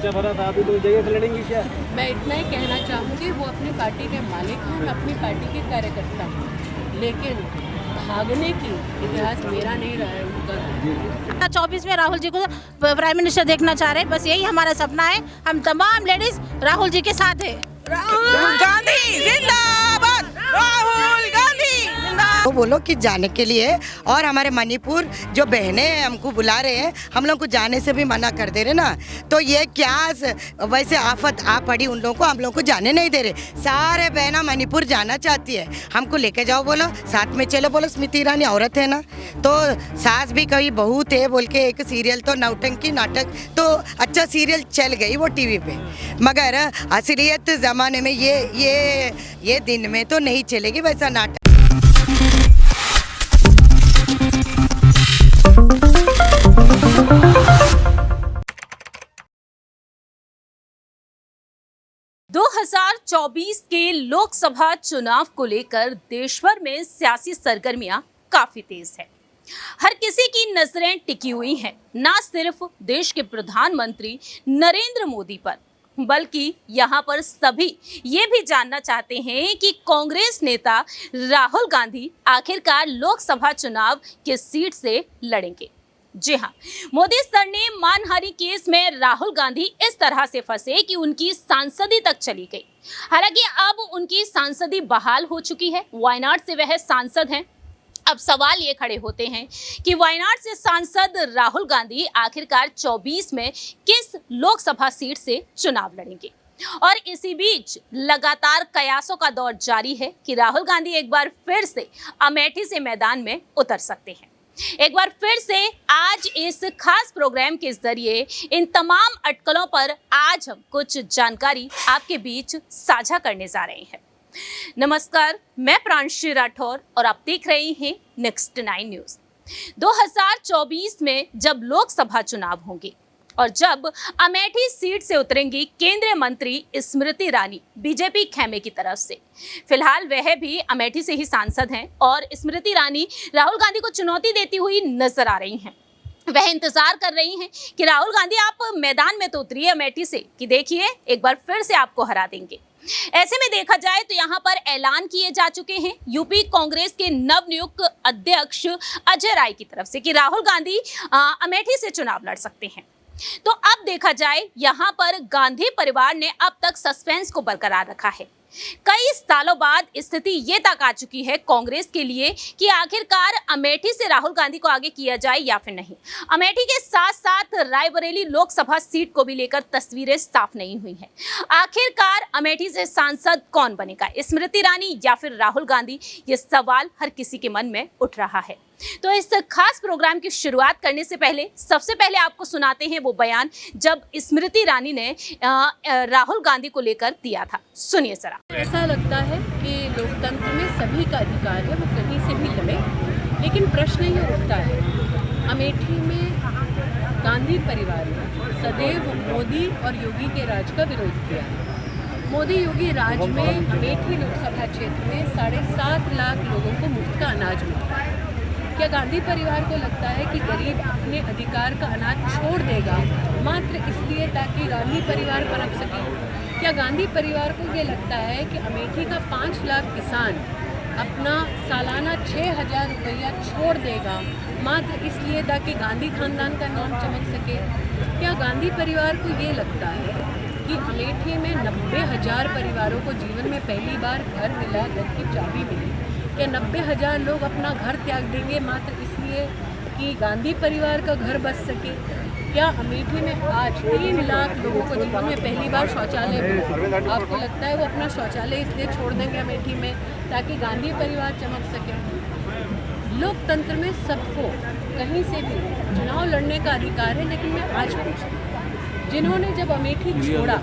पर्चा भरा था, अभी तो जगह से लड़ेंगी क्या? मैं इतना ही कहना चाहूँगी, वो अपनी पार्टी के मालिक हैं, मैं अपनी पार्टी के कार्यकर्ता हूँ, लेकिन भागने की इतिहास मेरा नहीं रहा है, उनका। 24 में राहुल जी को प्राइम मिनिस्टर देखना चाह रहे हैं, बस यही हमारा सपना है। हम तमाम लेडीज राहुल जी के साथ है। राहुल गांधी जिंदाबाद, राहुल गांधी जिंदाबाद। वो बोलो कि जाने के लिए, और हमारे मणिपुर जो बहनें हमको बुला रहे हैं, हम लोग को जाने से भी मना कर दे रहे ना, तो ये क्या वैसे आफत आ पड़ी उन लोगों को, हम लोग को जाने नहीं दे रहे। सारे बहना मणिपुर जाना चाहती है, हमको लेके जाओ बोलो, साथ में चलो बोलो। स्मृति ईरानी औरत है ना, तो सास भी कभी बहू थे बोल के एक सीरियल तो नौटंकी नाटक तो अच्छा सीरियल चल गई वो टीवी पे, मगर असलियत ज़माने में ये दिन में तो नहीं चलेगी वैसा नाटक। दो 2024 के लोकसभा चुनाव को लेकर देश भर में सियासी सरगर्मियां काफी तेज है। हर किसी की नजरें टिकी हुई हैं, ना सिर्फ देश के प्रधानमंत्री नरेंद्र मोदी पर, बल्कि यहाँ पर सभी ये भी जानना चाहते हैं कि कांग्रेस नेता राहुल गांधी आखिरकार लोकसभा चुनाव किस सीट से लड़ेंगे। जी हाँ, मोदी सर ने मानहानि केस में राहुल गांधी इस तरह से फंसे कि उनकी सांसदी तक चली गई। हालांकि अब उनकी सांसदी बहाल हो चुकी है, वायनाड से वह सांसद हैं। अब सवाल ये खड़े होते हैं कि वायनाड से सांसद राहुल गांधी आखिरकार 24 में किस लोकसभा सीट से चुनाव लड़ेंगे। और इसी बीच लगातार कयासों का दौर जारी है कि राहुल गांधी एक बार फिर से अमेठी से मैदान में उतर सकते हैं। एक बार फिर से आज इस खास प्रोग्राम के जरिए इन तमाम अटकलों पर आज हम कुछ जानकारी आपके बीच साझा करने जा रहे हैं। नमस्कार, मैं प्रांशी राठौर और आप देख रहे हैं नेक्स्ट 9 न्यूज। 2024 में जब लोकसभा चुनाव होंगे और जब अमेठी सीट से उतरेंगी केंद्रीय मंत्री स्मृति ईरानी बीजेपी खेमे की तरफ से, फिलहाल वह भी अमेठी से ही सांसद हैं और स्मृति ईरानी राहुल गांधी को चुनौती देती हुई नजर आ रही हैं। वह इंतजार कर रही हैं कि राहुल गांधी आप मैदान में तो उतरिए अमेठी से, कि देखिए एक बार फिर से आपको हरा देंगे। ऐसे में देखा जाए तो यहाँ पर ऐलान किए जा चुके हैं यूपी कांग्रेस के नवनियुक्त अध्यक्ष अजय राय की तरफ से कि राहुल गांधी अमेठी से चुनाव लड़ सकते हैं। तो अब देखा जाए, यहाँ पर गांधी परिवार ने अब तक सस्पेंस को बरकरार रखा है। कई सालों बाद स्थिति ये तक आ चुकी है कांग्रेस के लिए कि आखिरकार अमेठी से राहुल गांधी को आगे किया जाए या फिर नहीं। अमेठी के साथ साथ रायबरेली लोकसभा सीट को भी लेकर तस्वीरें साफ नहीं हुई हैं। आखिरकार अमेठी से सांसद कौन बनेगा, स्मृति ईरानी या फिर राहुल गांधी, ये सवाल हर किसी के मन में उठ रहा है। तो इस खास प्रोग्राम की शुरुआत करने से पहले सबसे पहले आपको सुनाते हैं वो बयान जब स्मृति ईरानी ने राहुल गांधी को लेकर दिया था। सुनिए जरा। ऐसा लगता है कि लोकतंत्र में सभी का अधिकार है वो कहीं से भी लड़े, लेकिन प्रश्न ये उठता है, अमेठी में गांधी परिवार ने सदैव मोदी और योगी के राज का विरोध किया है। मोदी योगी राज में अमेठी लोकसभा क्षेत्र में 7.5 लाख लोगों को मुफ्त का अनाज मिलता है। क्या गांधी परिवार को लगता है कि गरीब अपने अधिकार का अनाज छोड़ देगा मात्र इसलिए ताकि गांधी परिवार पनप सके? क्या गांधी परिवार को ये लगता है कि अमेठी का 5 लाख किसान अपना सालाना 6,000 रुपया छोड़ देगा मात्र इसलिए ताकि गांधी खानदान का नाम चमक सके? क्या गांधी परिवार को ये लगता है कि अमेठी में 90,000 परिवारों को जीवन में पहली बार घर मिला, घर की चाबी मिली? क्या 90,000 लोग अपना घर त्याग देंगे मात्र इसलिए कि गांधी परिवार का घर बच सके? क्या अमेठी में आज 3 लाख लोगों को जीवन में पहली बार शौचालय मिला? आपको लगता है वो अपना शौचालय इसलिए छोड़ देंगे अमेठी में ताकि गांधी परिवार चमक सके? लोकतंत्र में सबको कहीं से भी चुनाव लड़ने का अधिकार है, लेकिन मैं आज पूछती हूँ, जिन्होंने जब अमेठी छोड़ा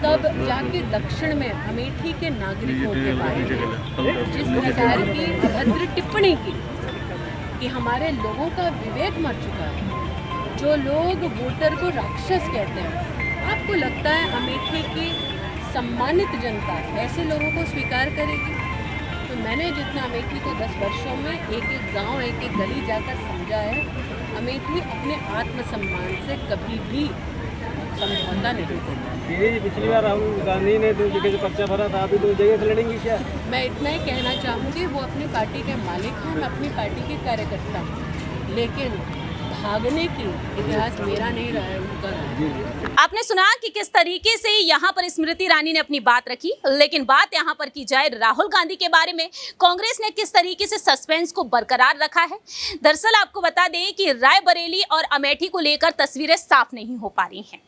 तब जाके दक्षिण में अमेठी के नागरिकों के बारे में जिस प्रकार की अभद्र टिप्पणी की कि हमारे लोगों का विवेक मर चुका है, जो लोग वोटर को राक्षस कहते हैं, आपको लगता है अमेठी की सम्मानित जनता ऐसे लोगों को स्वीकार करेगी? तो मैंने जितना अमेठी को 10 वर्षों में एक एक गांव, एक एक गली जाकर समझा है, अमेठी अपने आत्मसम्मान से कभी भी समझौता नहीं करेंगे। दीदी पिछली बार राहुल गांधी ने 2 जगह से पर्चा भरा था, अभी 2 जगह से लड़ेंगी क्या? मैं इतना ही कहना चाहूँगी, वो अपनी पार्टी के मालिक हैं, मैं अपनी पार्टी के कार्यकर्ता हूँ, लेकिन भागने की इतिहास मेरा नहीं रहा है, उनका रहा है। आपने सुना कि किस तरीके से यहाँ पर स्मृति ईरानी ने अपनी बात रखी, लेकिन बात यहाँ पर की जाए राहुल गांधी के बारे में, कांग्रेस ने किस तरीके से सस्पेंस को बरकरार रखा है। दरअसल आपको बता दें कि रायबरेली और अमेठी को लेकर तस्वीरें साफ नहीं हो पा रही हैं।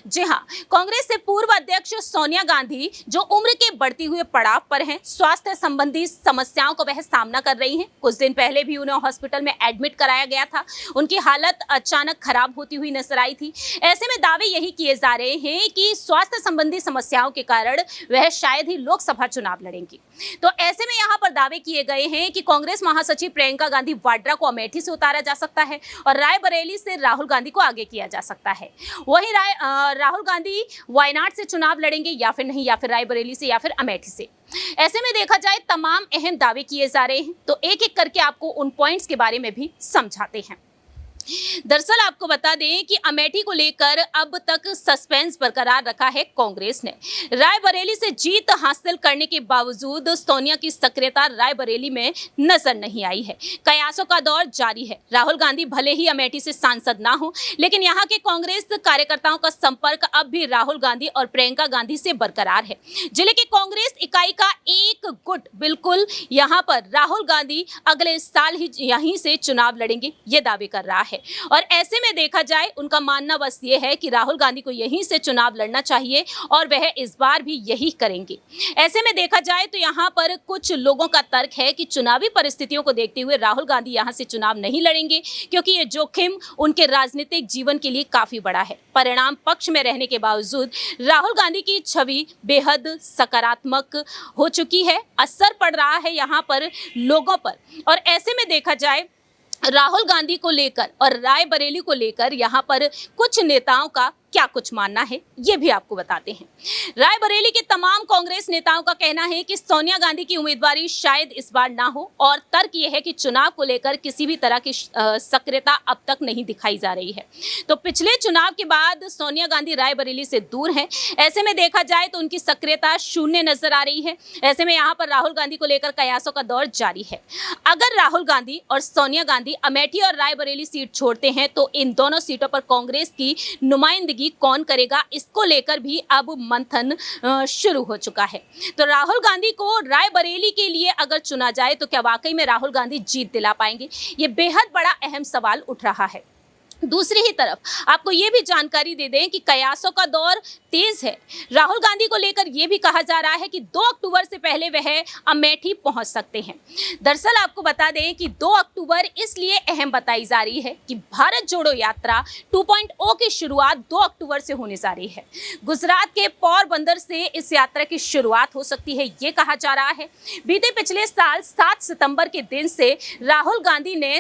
जी हाँ, कांग्रेस से पूर्व अध्यक्ष सोनिया गांधी जो उम्र के बढ़ती हुए पड़ाव पर हैं, स्वास्थ्य संबंधी समस्याओं का वह सामना कर रही हैं। कुछ दिन पहले भी उन्हें हॉस्पिटल में एडमिट कराया गया था, उनकी हालत अचानक खराब होती हुई नजर आई थी। ऐसे में दावे यही किए जा रहे हैं कि स्वास्थ्य संबंधी समस्याओं के कारण वह शायद ही लोकसभा चुनाव लड़ेंगी। तो ऐसे में यहाँ पर दावे किए गए हैं कि कांग्रेस महासचिव प्रियंका गांधी वाड्रा को अमेठी से उतारा जा सकता है और रायबरेली से राहुल गांधी को आगे किया जा सकता है। वहीं राहुल गांधी वायनाड से चुनाव लड़ेंगे या फिर नहीं, या फिर रायबरेली से या फिर अमेठी से। ऐसे में देखा जाए तमाम अहम दावे किए जा रहे हैं, तो एक एक करके आपको उन पॉइंट्स के बारे में भी समझाते हैं। दरअसल आपको बता दें कि अमेठी को लेकर अब तक सस्पेंस बरकरार रखा है कांग्रेस ने। रायबरेली से जीत हासिल करने के बावजूद सोनिया की सक्रियता रायबरेली में नजर नहीं आई है। कयासों का दौर जारी है। राहुल गांधी भले ही अमेठी से सांसद ना हो, लेकिन यहाँ के कांग्रेस कार्यकर्ताओं का संपर्क अब भी राहुल गांधी और प्रियंका गांधी से बरकरार है। जिले की कांग्रेस इकाई का एक गुट बिल्कुल यहाँ पर राहुल गांधी अगले साल ही यहीं से चुनाव लड़ेंगे, ये दावे कर रहा है। और ऐसे में देखा जाए उनका मानना बस ये है कि राहुल गांधी को यहीं से चुनाव लड़ना चाहिए और वह इस बार भी यही करेंगे। ऐसे में देखा जाए तो यहाँ पर कुछ लोगों का तर्क है कि चुनावी परिस्थितियों को देखते हुए राहुल गांधी यहाँ से चुनाव नहीं लड़ेंगे, क्योंकि ये जोखिम उनके राजनीतिक जीवन के लिए काफी बड़ा है। परिणाम पक्ष में रहने के बावजूद राहुल गांधी की छवि बेहद सकारात्मक हो चुकी है, असर पड़ रहा है यहाँ पर लोगों पर। और ऐसे में देखा जाए राहुल गांधी को लेकर और रायबरेली को लेकर यहाँ पर कुछ नेताओं का क्या कुछ मानना है, ये भी आपको बताते हैं। रायबरेली के तमाम कांग्रेस नेताओं का कहना है कि सोनिया गांधी की उम्मीदवारी शायद इस बार ना हो, और तर्क ये है कि चुनाव को लेकर किसी भी तरह की सक्रियता अब तक नहीं दिखाई जा रही है। तो पिछले चुनाव के बाद सोनिया गांधी रायबरेली से दूर हैं। ऐसे में देखा जाए तो उनकी सक्रियता शून्य नजर आ रही है। ऐसे में यहाँ पर राहुल गांधी को लेकर कयासों का दौर जारी है। अगर राहुल गांधी और सोनिया गांधी अमेठी और रायबरेली सीट छोड़ते हैं तो इन दोनों सीटों पर कांग्रेस की नुमाइंदगी कौन करेगा, इसको लेकर भी अब मंथन शुरू हो चुका है। तो राहुल गांधी को रायबरेली के लिए अगर चुना जाए तो क्या वाकई में राहुल गांधी जीत दिला पाएंगे, ये बेहद बड़ा अहम सवाल उठ रहा है। दूसरी ही तरफ आपको ये भी जानकारी दे दें कि कयासों का दौर तेज है। राहुल गांधी को लेकर यह भी कहा जा रहा है कि 2 अक्टूबर से पहले वह अमेठी पहुंच सकते हैं। दरअसल आपको बता दें कि 2 अक्टूबर इसलिए अहम बताई जा रही है कि भारत जोड़ो यात्रा 2.0 की शुरुआत 2 अक्टूबर से होने जा रही है। गुजरात के पोरबंदर से इस यात्रा की शुरुआत हो सकती है, ये कहा जा रहा है। बीते पिछले साल 7 सितंबर के दिन से राहुल गांधी ने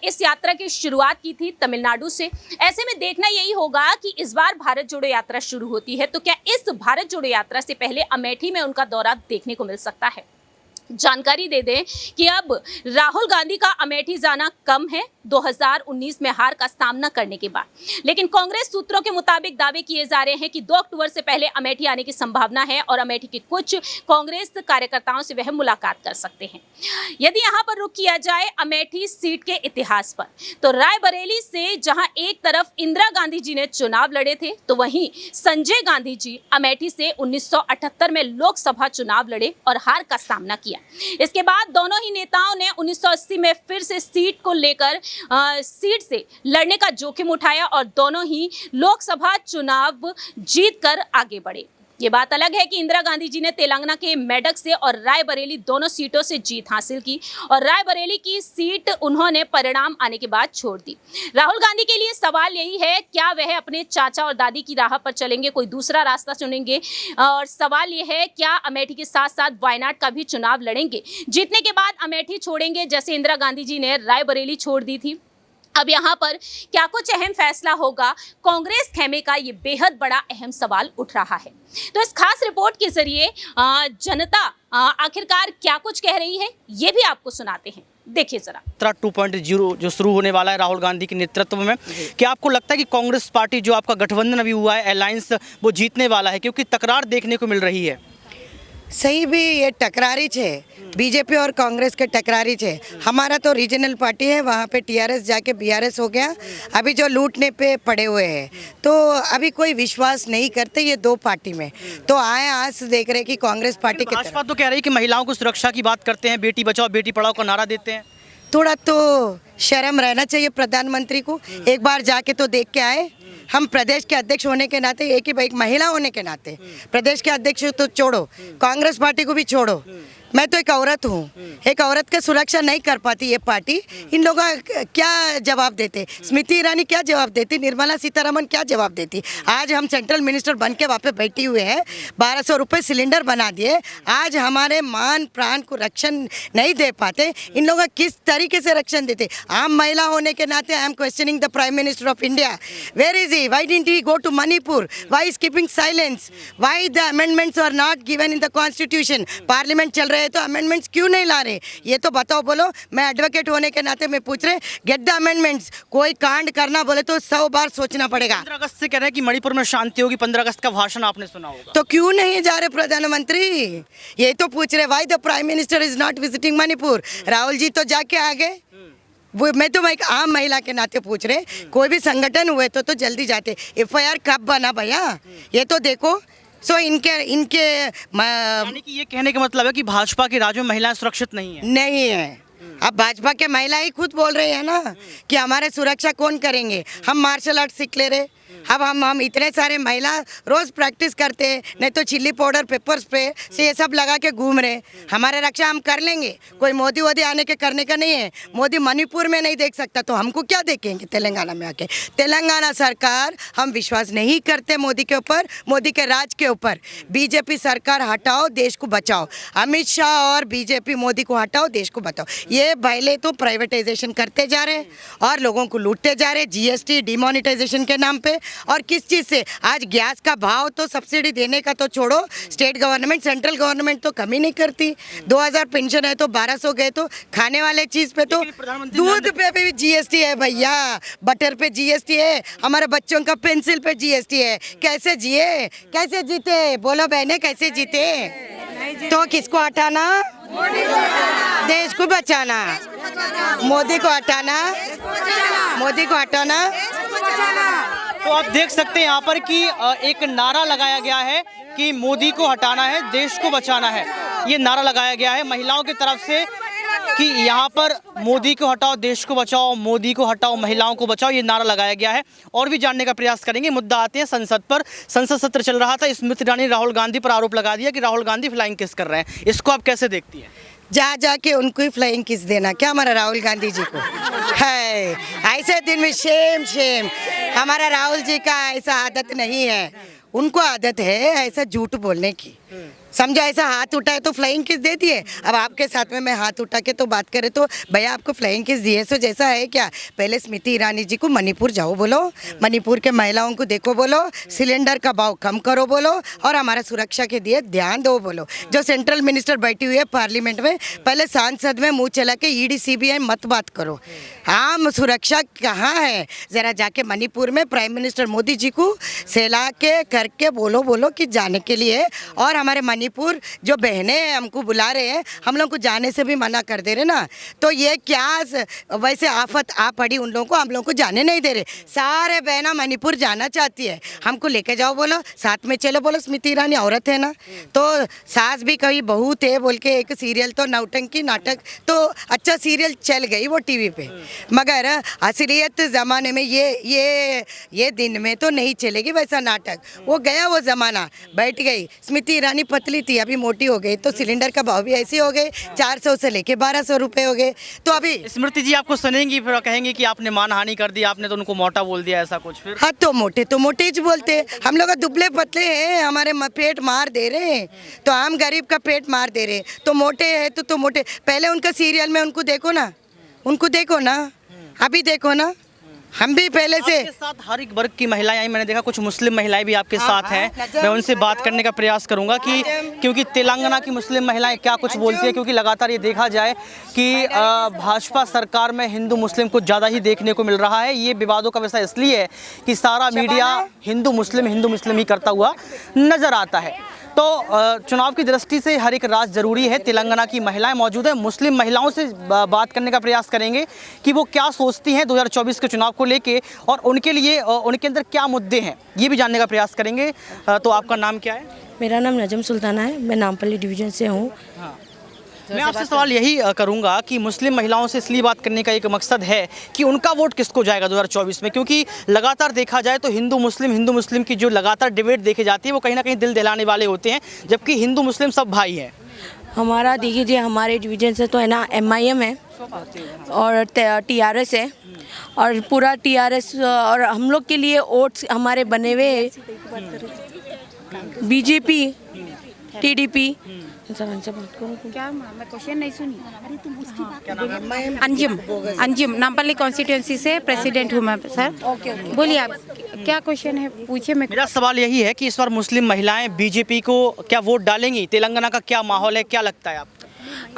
इस यात्रा की शुरुआत की थी तमिलनाडु से। ऐसे में देखना यही होगा कि इस बार भारत जोड़ो यात्रा शुरू होती है तो क्या इस भारत जोड़ो यात्रा से पहले अमेठी में उनका दौरा देखने को मिल सकता है। जानकारी दे दें कि अब राहुल गांधी का अमेठी जाना कम है 2019 में हार का सामना करने के बाद, लेकिन कांग्रेस सूत्रों के मुताबिक दावे किए जा रहे हैं कि 2 अक्टूबर से पहले अमेठी आने की संभावना है और अमेठी के कुछ कांग्रेस कार्यकर्ताओं से वह मुलाकात कर सकते हैं। यदि यहां पर रुख किया जाए अमेठी सीट के इतिहास पर, तो रायबरेली से जहां एक तरफ इंदिरा गांधी जी ने चुनाव लड़े थे, तो वहीं संजय गांधी जी अमेठी से 1978 में लोकसभा चुनाव लड़े और हार का सामना किया। इसके बाद दोनों ही नेताओं ने 1980 में फिर से सीट को लेकर सीट से लड़ने का जोखिम उठाया और दोनों ही लोकसभा चुनाव जीतकर आगे बढ़े। ये बात अलग है कि इंदिरा गांधी जी ने तेलंगाना के मेडक से और रायबरेली दोनों सीटों से जीत हासिल की और रायबरेली की सीट उन्होंने परिणाम आने के बाद छोड़ दी। राहुल गांधी के लिए सवाल यही है, क्या वह अपने चाचा और दादी की राह पर चलेंगे, कोई दूसरा रास्ता चुनेंगे, और सवाल यह है क्या अमेठी के साथ साथ वायनाड का भी चुनाव लड़ेंगे। जीतने के बाद अमेठी छोड़ेंगे जैसे इंदिरा गांधी जी ने रायबरेली छोड़ दी थी। अब यहाँ पर क्या कुछ अहम फैसला होगा, कांग्रेस खेमे का ये बेहद बड़ा अहम सवाल उठ रहा है। तो इस खास रिपोर्ट के जरिए जनता आखिरकार क्या कुछ कह रही है, ये भी आपको सुनाते हैं। देखिए जरा। 2.0 जो शुरू होने वाला है राहुल गांधी के नेतृत्व में, क्या आपको लगता है कि कांग्रेस पार्टी जो आपका गठबंधन अभी हुआ है अलायंस वो जीतने वाला है, क्योंकि तकरार देखने को मिल रही है? सही भी ये टकरारी छे, बीजेपी और कांग्रेस के टकरारी छे। हमारा तो रीजनल पार्टी है, वहाँ पे टीआरएस जाके बीआरएस हो गया, अभी जो लूटने पे पड़े हुए हैं, तो अभी कोई विश्वास नहीं करते ये दो पार्टी में। तो आए आज देख रहे कि कांग्रेस पार्टी के भाजपा तो कह रही है कि महिलाओं को सुरक्षा की बात करते हैं, बेटी बचाओ बेटी पढ़ाओ का नारा देते हैं। थोड़ा तो शर्म रहना चाहिए प्रधानमंत्री को, एक बार जाके तो देख के आए। हम प्रदेश के अध्यक्ष होने के नाते, एक महिला होने के नाते, प्रदेश के अध्यक्ष तो छोड़ो, कांग्रेस पार्टी को भी छोड़ो, मैं तो एक औरत हूँ, एक औरत का सुरक्षा नहीं कर पाती ये पार्टी। इन लोगों का क्या जवाब देते? स्मृति ईरानी क्या जवाब देती? निर्मला सीतारमण क्या जवाब देती? आज हम सेंट्रल मिनिस्टर बन के वहाँ पे बैठी हुए हैं, 1200 रुपये सिलेंडर बना दिए, आज हमारे मान प्राण को रक्षण नहीं दे पाते। इन लोग किस तरीके से रक्षण देते? आम महिला होने के नाते I am questioning the prime minister of India, where is he? Why didn't he go to Manipur? Why is keeping silence? Why the amendments are not given in the constitution? Parliament चल रहे तो अमेंडमेंट्स क्यों नहीं ला रहे? ये तो बताओ, बोलो। मैं एडवोकेट होने के नाते मैं पूछ रहे, गेट द अमेंडमेंट्स। कोई कांड करना बोले तो 100 बार सोचना पड़ेगा। 15 अगस्त से कह रहे हैं कि मणिपुर में शांति होगी, 15 अगस्त का भाषण आपने सुना होगा, तो क्यों नहीं जा रहे प्रधानमंत्री? ये तो पूछ रहे, why the prime minister is not visiting Manipur? Rahul ji तो जाके आ गए, वो मैं तो एक आम महिला के नाते पूछ रहे, कोई भी संगठन हुए तो जल्दी जाते। एफआईआर कब बना भैया, ये तो देखो। सो इनके यानी कि ये कहने का मतलब है कि भाजपा के राज्यों में महिलाएं सुरक्षित नहीं है? नहीं है। अब भाजपा के महिला ही खुद बोल रही है ना कि हमारे सुरक्षा कौन करेंगे? हम मार्शल आर्ट सीख ले रहे, अब हम इतने सारे महिला रोज प्रैक्टिस करते हैं, नहीं तो चिल्ली पाउडर पेपर स्प्रे से ये सब लगा के घूम रहे। हमारे रक्षा हम कर लेंगे, कोई मोदी वोदी आने के करने का नहीं है। मोदी मणिपुर में नहीं देख सकता तो हमको क्या देखेंगे तेलंगाना में आके? तेलंगाना सरकार, हम विश्वास नहीं करते मोदी के ऊपर, मोदी के राज के ऊपर। बीजेपी सरकार हटाओ, देश को बचाओ। अमित शाह और बीजेपी मोदी को हटाओ, देश को बचाओ। ये पहले तो प्राइवेटाइजेशन करते जा रहे और लोगों को लूटते जा रहे, जीएसटी डिमोनेटाइजेशन के नाम पे। और किस चीज़ से? आज गैस का भाव तो सब्सिडी देने का तो छोड़ो, स्टेट गवर्नमेंट सेंट्रल गवर्नमेंट तो कमी नहीं करती। 2000 पेंशन है तो 1200 गए, तो खाने वाले चीज़ पे तो, दूध पे भी जीएसटी है भैया, बटर पे जीएसटी है, हमारे बच्चों का पेंसिल पे जीएसटी है। कैसे जिए, कैसे जीते? बोलो बहने, कैसे जीते? तो किसको हटाना? देश को बचाना। मोदी को हटाना, मोदी को हटाना। तो आप देख सकते हैं यहाँ पर कि एक नारा लगाया गया है कि मोदी को हटाना है, देश को बचाना है। ये नारा लगाया गया है महिलाओं की तरफ से कि यहाँ पर मोदी को हटाओ, देश को बचाओ, मोदी को हटाओ, महिलाओं को बचाओ, ये नारा लगाया गया है। और भी जानने का प्रयास करेंगे। मुद्दा आते हैं संसद पर। संसद सत्र चल रहा था, स्मृति ईरानी ने राहुल गांधी पर आरोप लगा दिया कि राहुल गांधी फ्लाइंग किस कर रहे हैं। इसको आप कैसे देखती हैं? जाके उनको ही फ्लाइंग किस देना क्या हमारा राहुल गांधी जी को है? ऐसे दिन में शेम। हमारा राहुल जी का ऐसा आदत नहीं है, उनको आदत है ऐसा झूठ बोलने की। समझो, ऐसा हाथ उठाए तो फ्लाइंग किस दे दिए। अब आपके साथ में मैं हाथ उठा के तो बात करे तो भैया आपको फ्लाइंग किस दिए? सो जैसा है क्या? पहले स्मृति ईरानी जी को मणिपुर जाओ बोलो, मणिपुर के महिलाओं को देखो बोलो, सिलेंडर का भाव कम करो बोलो, और हमारा सुरक्षा के दिए ध्यान दो बोलो। जो सेंट्रल मिनिस्टर बैठी हुई है पार्लियामेंट में, पहले सांसद में मुँह चला के ईडी सीबीआई मत बात करो। आम सुरक्षा कहाँ है? ज़रा जाके मणिपुर में प्राइम मिनिस्टर मोदी जी को सहला के करके बोलो कि जाने के लिए। और हमारे मणिपुर जो बहनें हमको बुला रहे हैं, हम लोग को जाने से भी मना कर दे रहे ना, तो ये क्या वैसे आफत आ पड़ी उन लोगों को, हम लोग को जाने नहीं दे रहे। सारे बहना मणिपुर जाना चाहती है, हमको लेके जाओ बोलो, साथ में चलो बोलो। स्मृति ईरानी औरत है ना, तो सास भी कभी बहू थे बोल के एक सीरियल तो नौटंकी नाटक तो अच्छा सीरियल चल गई वो टीवी पे, मगर असलियत ज़माने में ये दिन में तो नहीं चलेगी वैसा नाटक। वो गया वो ज़माना, बैठ गई। स्मृति ईरानी पतली थी, अभी मोटी हो गई, तो सिलेंडर का भाव भी ऐसे हो गए, 400 से लेके 1200 रुपये हो गए। तो अभी स्मृति जी आपको सुनेंगी, फिर कहेंगे कि आपने मानहानि कर दी, आपने तो उनको मोटा बोल दिया, ऐसा कुछ? फिर हाँ, तो मोटे ही बोलते। हम लोग दुबले पतले हैं, हमारे पेट मार दे रहे हैं, तो आम गरीब का पेट मार दे रहे, तो मोटे है तो मोटे। पहले उनका सीरियल में उनको देखो ना, अभी देखो ना, हम भी पहले से आपके साथ हर एक वर्ग की महिलाएं आई, मैंने देखा कुछ मुस्लिम महिलाएं भी आपके साथ हैं। मैं उनसे बात करने का प्रयास करूंगा कि क्योंकि तेलंगाना की मुस्लिम महिलाएं क्या कुछ बोलती है, क्योंकि लगातार ये देखा जाए कि भाजपा सरकार में हिंदू मुस्लिम को ज़्यादा ही देखने को मिल रहा है। ये विवादों का विषय इसलिए है कि सारा मीडिया हिंदू मुस्लिम ही करता हुआ नजर आता है। तो चुनाव की दृष्टि से हर एक राज जरूरी है। तेलंगाना की महिलाएं मौजूद हैं, मुस्लिम महिलाओं से बात करने का प्रयास करेंगे कि वो क्या सोचती हैं 2024 के चुनाव को लेके और उनके लिए उनके अंदर क्या मुद्दे हैं, ये भी जानने का प्रयास करेंगे। तो आपका नाम क्या है? मेरा नाम नजम सुल्ताना है, मैं नामपल्ली डिवीज़न से हूँ। हाँ। मैं आपसे सवाल यही करूंगा कि मुस्लिम महिलाओं से इसलिए बात करने का एक मकसद है कि उनका वोट किसको जाएगा 2024 में, क्योंकि लगातार देखा जाए तो हिंदू मुस्लिम की जो लगातार डिबेट देखी जाती है वो कहीं ना कहीं दिल दहलाने वाले होते हैं, जबकि हिंदू मुस्लिम सब भाई हैं। हमारा देखिए हमारे डिवीज़न से तो है ना MIM है और TRS है और पूरा TRS और हम लोग के लिए वोट्स हमारे बने हुए BJP TDP। क्या मैं क्वेश्चन नहीं सुनी। अंजुम नामपल्ली कॉन्स्टिट्यूंसी से प्रेसिडेंट हूँ मैं सर। बोलिए आप क्या क्वेश्चन है, पूछिए। मेरा सवाल यही है कि इस बार मुस्लिम महिलाएं BJP को क्या वोट डालेंगी? तेलंगाना का क्या माहौल है, क्या लगता है आपको?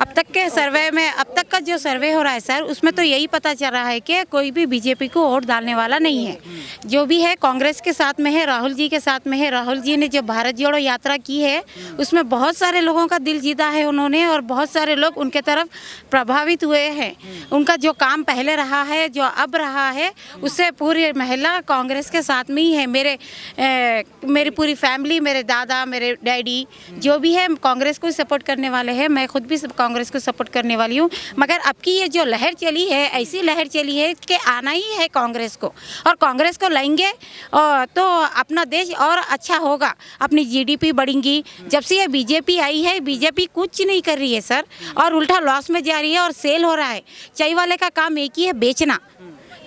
अब तक के सर्वे में, अब तक का जो सर्वे हो रहा है सर, उसमें तो यही पता चल रहा है कि कोई भी BJP को वोट डालने वाला नहीं है। जो भी है कांग्रेस के साथ में है, राहुल जी के साथ में है। राहुल जी ने जो भारत जोड़ो यात्रा की है उसमें बहुत सारे लोगों का दिल जीता है उन्होंने और बहुत सारे लोग उनके तरफ प्रभावित हुए हैं। उनका जो काम पहले रहा है, जो अब रहा है, उससे पूरी महिला कांग्रेस के साथ में ही है। मेरी पूरी फैमिली, मेरे दादा, मेरे डैडी जो भी है कांग्रेस को सपोर्ट करने वाले हैं। मैं खुद भी कांग्रेस को सपोर्ट करने वाली हूँ। मगर अब की ये जो लहर चली है, ऐसी लहर चली है कि आना ही है कांग्रेस को, और कांग्रेस को लाएंगे और तो अपना देश और अच्छा होगा, अपनी GDP बढ़ेंगी। जब से ये BJP आई है, BJP कुछ नहीं कर रही है सर, और उल्टा लॉस में जा रही है और सेल हो रहा है। चाय वाले का काम एक ही है, बेचना,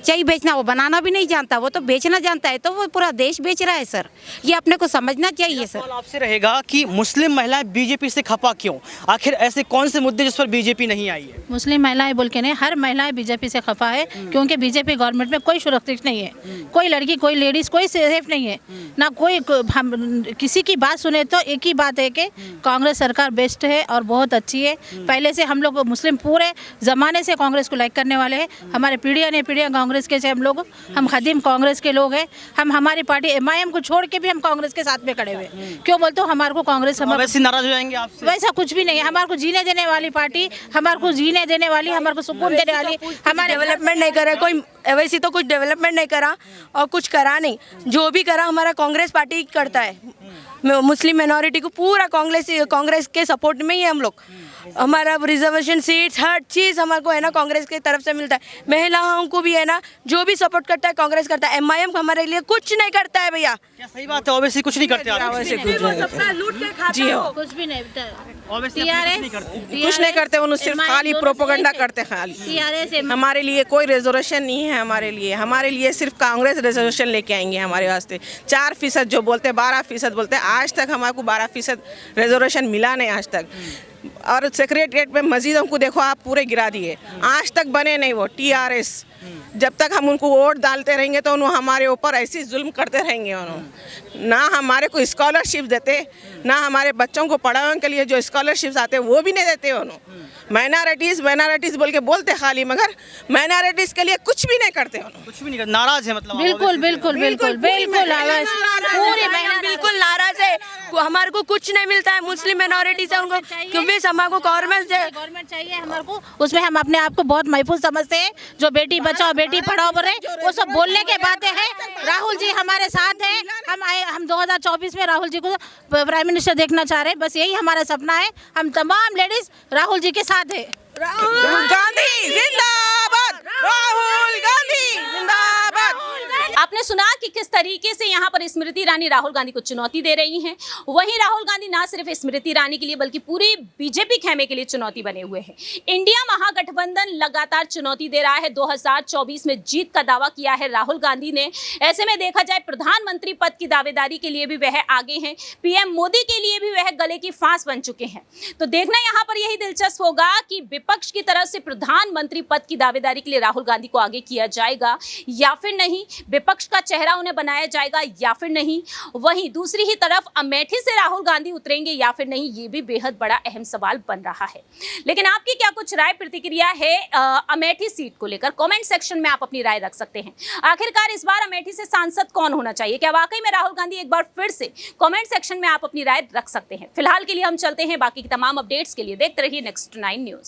चाय बेचना। वो बनाना भी नहीं जानता, वो तो बेचना जानता है, तो वो पूरा देश बेच रहा है सर। ये अपने को समझना चाहिए सर। आपसे रहेगा कि मुस्लिम महिलाएं BJP से खफा क्यों? आखिर ऐसे कौन से मुद्दे जिस पर BJP नहीं आई है? मुस्लिम महिलाएं बोल के नहीं, हर महिलाएं BJP से खफा है, क्योंकि BJP गवर्नमेंट में कोई सुरक्षित नहीं है। कोई लड़की, कोई लेडीज, कोई सेफ नहीं है ना। कोई हम किसी की बात सुने तो एक ही बात है कि कांग्रेस सरकार बेस्ट है और बहुत अच्छी है। पहले से हम लोग मुस्लिम पूरे ज़माने से कांग्रेस को लाइक करने वाले हैं। हमारे पीढ़ियाँ कांग्रेस के से हम खदीम कांग्रेस के लोग हैं। हम हमारी पार्टी MIM को छोड़ के भी हम कांग्रेस के साथ में खड़े हुए। क्यों बोलते हो? हमारे को कांग्रेस वैसे नाराज हो जाएंगे आपसे? वैसा कुछ भी नहीं है। हमारे को जीने देने वाली पार्टी, हमारे को जीने देने वाली, हमारे को सुकून देने वाली। हमारे डेवलपमेंट नहीं करे कोई, वैसे तो कुछ डेवलपमेंट नहीं करा और कुछ करा नहीं। जो भी करा हमारा कांग्रेस पार्टी करता है। मुस्लिम मिनॉरिटी को पूरा कांग्रेस के सपोर्ट में ही है हम लोग। हमारा रिजर्वेशन सीट्स हर चीज़ हमारे को है ना कांग्रेस की तरफ से मिलता है। महिलाओं को भी है ना जो भी सपोर्ट करता है कांग्रेस करता है। MIM हमारे लिए कुछ नहीं करता है भैया। क्या सही बात है? ओवैसी कुछ नहीं करते आप? जी हो, कुछ भी नहीं, कुछ नहीं करते, वो सिर्फ खाली प्रोपेगेंडा करते हैं। खाली हमारे लिए कोई रिजर्वेशन नहीं है। हमारे लिए सिर्फ कांग्रेस रिजर्वेशन लेके आएंगे हमारे वास्ते। 4% जो बोलते 12% बोलते, आज तक हमारे को 12% रिजर्वेशन मिला नहीं आज तक। और सेक्रेटरिएट में मस्जिदों को देखो आप पूरे गिरा दिए, आज तक बने नहीं वो TRS। जब तक हम उनको वोट डालते रहेंगे तो उन्होंने हमारे ऊपर ऐसी जुल्म करते रहेंगे। उन्होंने ना हमारे को स्कॉलरशिप देते, ना हमारे बच्चों को पढ़ाने के लिए जो स्कॉलरशिप्स आते वो भी नहीं देते। उन्होंने माइनॉरिटीज़ बोल के बोलते खाली, मगर माइनॉरिटीज़ के लिए कुछ भी नहीं करते। कुछ भी नहीं करते, नाराज है मतलब? बिल्कुल बिल्कुल बिल्कुल बिल्कुल पूरी महिला बिल्कुल नाराज है। हमारे को कुछ नहीं मिलता है। मुस्लिम मिनॉरिटी से उनको क्योंकि हमारे को गवर्नमेंट चाहिए। हमारे को उसमें हम अपने आप को बहुत महफूज समझते हैं। जो बेटी बचाओ बेटी पढ़ाओ बोल रहे, वो सब बोलने के बातें हैं। राहुल जी हमारे साथ हैं। हम 2024 में राहुल जी को प्राइम मिनिस्टर देखना चाह रहे हैं। बस यही हमारा सपना है। हम तमाम लेडीज राहुल जी के साथ है। राहुल गांधी जिंदाबाद, राहुल गांधी जिंदाबाद। आपने सुना कि किस तरीके से यहाँ पर स्मृति ईरानी राहुल गांधी को चुनौती दे रही हैं। वहीं राहुल गांधी ना सिर्फ स्मृति ईरानी के लिए बल्कि पूरी बीजेपी खेमे के लिए चुनौती बने हुए हैं। इंडिया महागठबंधन लगातार चुनौती दे रहा है। 2024 में जीत का दावा किया है राहुल गांधी ने। ऐसे में देखा जाए प्रधानमंत्री पद की दावेदारी के लिए भी वह आगे हैं, पीएम मोदी के लिए भी वह गले की फांस बन चुके हैं। तो देखना यहाँ पर यही दिलचस्प होगा कि विपक्ष की तरफ से प्रधानमंत्री पद की दावेदारी के लिए राहुल गांधी को आगे किया जाएगा या फिर नहीं, विपक्ष का चेहरा उन्हें बनाया जाएगा या फिर नहीं। वहीं दूसरी ही तरफ अमेठी से राहुल गांधी उतरेंगे या फिर नहीं, ये भी बेहद बड़ा अहम सवाल बन रहा है। लेकिन आपकी क्या कुछ राय प्रतिक्रिया है अमेठी सीट को लेकर? कमेंट सेक्शन में आप अपनी राय रख सकते हैं। आखिरकार इस बार अमेठी से सांसद कौन होना चाहिए? क्या वाकई में राहुल गांधी एक बार फिर से? कमेंट सेक्शन में आप अपनी राय रख सकते हैं। फिलहाल के लिए हम चलते हैं, बाकी की तमाम अपडेट्स के लिए देखते रहिए नेक्स्ट 9 न्यूज।